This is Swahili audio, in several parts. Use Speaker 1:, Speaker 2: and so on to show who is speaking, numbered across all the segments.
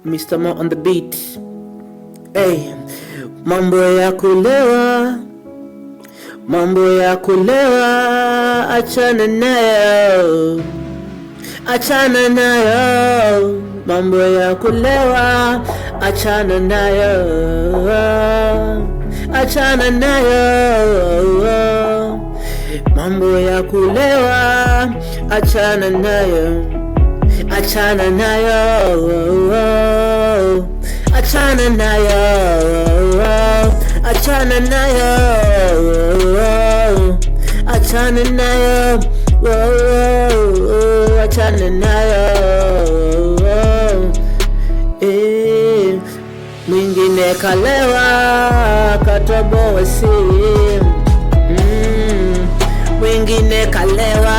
Speaker 1: Mr. Mo on the beat. Hey, mambo ya kulewa, mambo ya kulewa, achana nayo, achana nayo. Mambo ya kulewa, achana nayo, achana nayo. Mambo ya kulewa, achana nayo, achana nayo, achana nayo, achana nayo, achana nayo, achana nayo. Mwingine kalewa katoboa simu, mwingine kalewa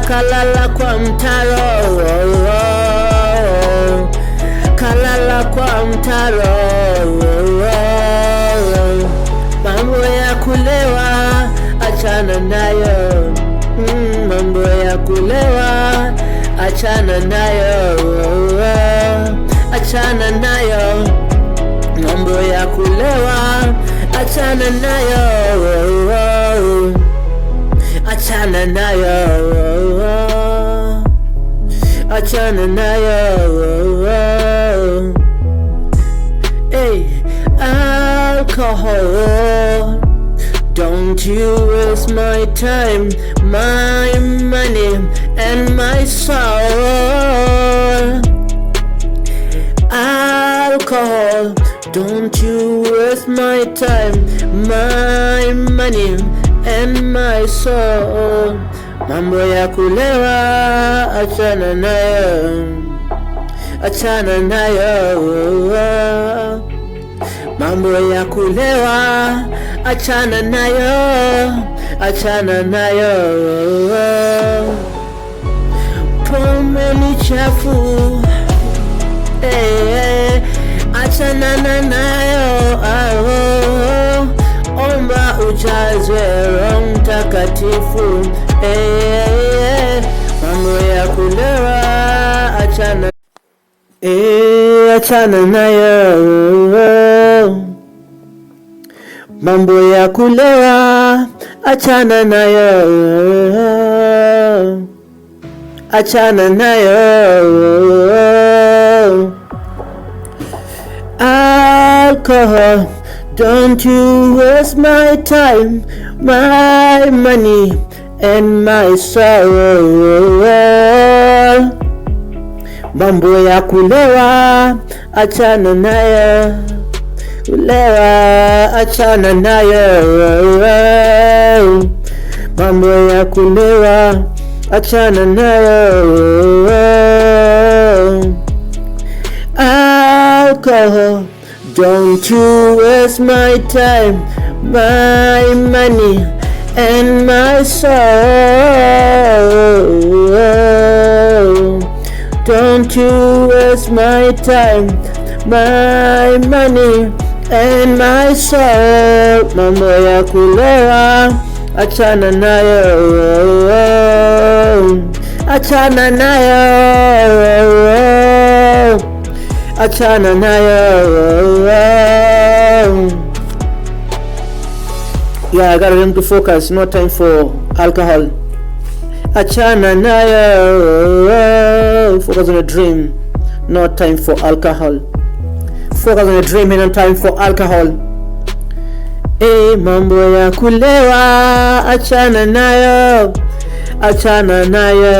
Speaker 1: kalala kwa mtaro, kalala kwa mtaro. Mambo ya kulewa, achana nayo, mambo ya kulewa, achana nayo, achana nayo. Mambo ya kulewa, achana nayo, achana nayo, achana nayo. Hey, alcohol, don't you waste my time, my money and my soul. Alcohol, don't you waste my time, my money and my soul. Mambo ya kulewa, achana nayo, achana nayo. Mambo ya kulewa, achana nayo, achana nayo. Pombe ni chafu, achana nayo. Omba ujazwe Roho Mtakatifu. Mambo ya kulewa, achana, achana nayo. Mambo ya kulewa, achana nayo, achana nayo. Alcohol, don't you waste my time, my money and my soul. Mambo ya kulewa, achana nayo, kulewa, achana nayo. Mambo ya kulewa, achana nayo. Alcohol, don't you waste my time, my money and my soul. Don't you waste my time, my money and my soul. Mambo ya kulewa, achana nayo, achana nayo, achana nayo. Yeah, I gotta learn to focus. No time for alcohol. Achana nayo. Focus on a dream. No time for alcohol. Focus on a dream and no time for alcohol. Mambo ya kulewa, achana nayo, achana nayo.